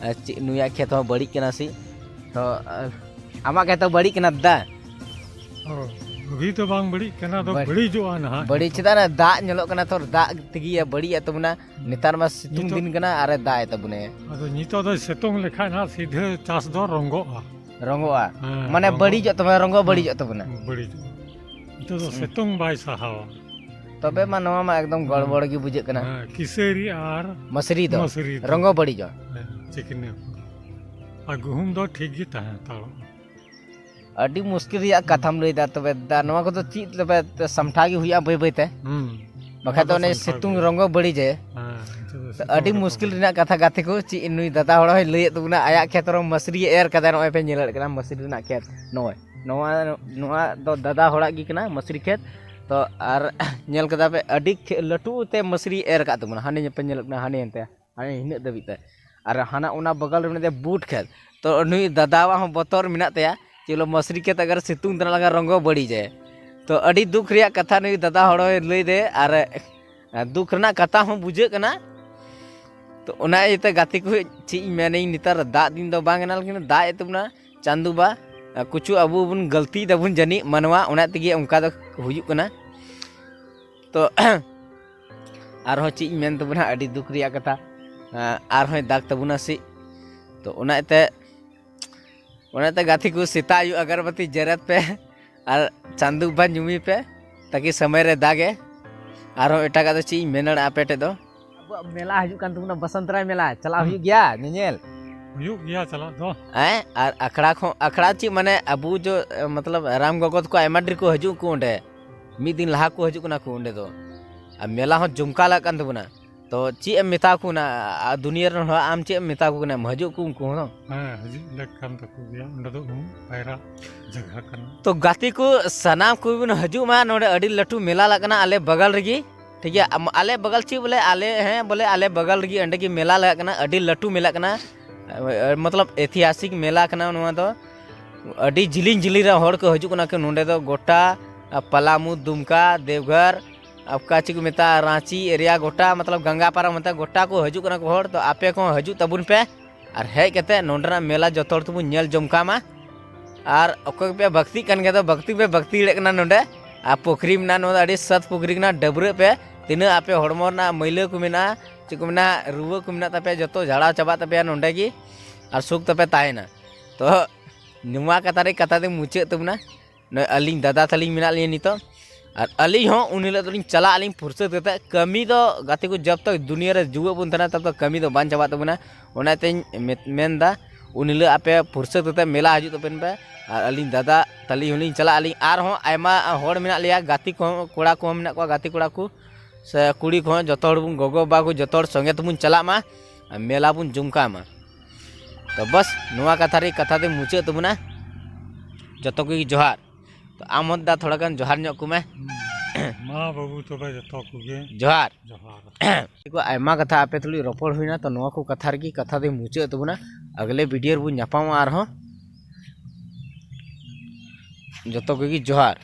नुया खेत हो बड़ी कना सी तो आमा खेत बड़ी कना दा अभी तो बांग बड़ी कना तो बड़ी जो आना बड़ी चेदा ना दा नेलो कना तो दा तगी बड़ी तबना नेतार मा सितुंग दिन कना अरे दा तबने अदो नितो दो सितुंग लेखा ना सीधे चास दो रंगोआ रंगोआ माने बड़ी जो तबना रंगो बड़ी जो तबना बड़ी नितो दो सितुंग बाय साहावा तबे मा नवा मा एकदम गड़बड़ गी बुझे कना किसेरी आर मसरी दो रंगो बड़ी जो चिकने आ गुहुम दो ठीक गी ताहे तालो अड़ी मुश्किल रिया कथाम लैदा तबे दा नवा को तो चीत तबे समठागी हुआ बय बयते बखा तो ने सितुंग रंगो बड़ी जे अड़ी मुश्किल रिना कथा गाते को ची नुई दादा होड़ होय लैय तबना आया खेत रो मसरी एर कदा नय पे नेलड़ कना मसरी रिना खेत नय नवा नवा दो दादा होड़ा गी कना मसरी खेत तो आर नेल कदा पे अड़ी लटू ते मसरी एर का तबना हाने पे नेल कना हाने एनते हाने हिने दबिते आर हाना उना बगल रे बूट खेत तो नुई दादावा हो बतर मिना तया चलो मसरी खेत अगर सितुंग तना लगा रंगो बड़ी जाए तो अड़ी दुख रिया कथा नुई दादा होड़ लई दे आर दुख रना कथा हो बुझे कना तो उना एते गाते को ची मेने नितार दा दिन दो बांग ना लेकिन दा एतुना चांदुबा कुछ अबु बुन गलती दबुन जनी मनवा उना तगी उनका दो हुयु कना तो आर हो ची मेन तबना अड़ी दुख रिया कथा आर हो दाग तबुना सी तो उना एते गाथी को सीता यू अगरबत्ती जरत पे और चांदू बा नुमी पे ताकि समय रे दागे और एटा का ची मेनड़ आपेटे दो अब मेला हजू कान तुमना बसंतराय मेला चला हुई गया नेल हुई गया चला दो और अखड़ा ची माने अबू जो मतलब राम गगत को आयमाड्री को हजू को ओंडे मी दिन लहा को हजू कना को ओंडे दो अब मेला हो जुमका ला कान तबना तो ची मेता को ना दुनिया रे आम ची मेता को ना हजू को उनको हो हजू लेकान तो को गया ओंडे दो पायरा जगह कना तो गाती को सनाम को बिन हजू मा नोडे अडी लटू मेला ला कना आले बगल रगी ठीक है आले बगल ची बोले आले हैं बोले आले बगल रगी अंडे की मेला लगा कना अडी लटू मेला कना मतलब ऐतिहासिक मेला कना नोवा दो अडी जिलिंग जिली रे होड़ को हजू कना के नोडे दो गोटा पलामू दुमका देवघर आपका चिक मेता रांची एरिया गोटा मतलब गंगा पारा मत गोटा को हजू कना को होड़ तो आपे को हजू तबुन पे और हे कते नोंडरा मेला जतोड़ तुम नेल जमका मा और ओको पे भक्ति कन गे तो भक्ति पे भक्ति ले कना नोंडे आ पोखरी में ना अड़ी सत पोखरी ना डबरे पे तीना आपे हड़मो ना मैला को मेना चिक मेना रुवा को मेना तपे जतो झाड़ा चाबा तपे नोंडे की और सुख तपे तायना तो नुवा कथा दे मुचे तबना न अलिंग दादा तलिंग मेना लिए नितो और अली हो उन तो चला अली फुर्सत करते कमी तो गाते को जब तक दुनिया रे जुआ बन तना तब तक कमी तो बान चाबा तबना ओनाते मेनदा उन आपे फुर्सत करते मेला हजू तपेन पे और अली दादा तली होली चला अली आर हो आयमा होड़ मेना लिया गाती को कोड़ा को मेना को गाती कोड़ा को से कुड़ी को जतो हड़ बुन गोगो बा को जतो हड़ संगे तबुन चला मा मेला बुन जुमका मा तो बस नुआ कथा दे मुचे तबना जतो को जोहार तो आम दा थोड़ा गान जोहार ᱧᱚᱜ को मैं मां बाबू तो बे जतो को गे जोहार जोहार को आयमा कथा आपे तुली रोपड़ हुईना तो नुआ को कथा रगी कथा दे मुचे तबना अगले वीडियो बु ᱧᱟᱯᱟᱢᱟ आर हो जतो को जोहार।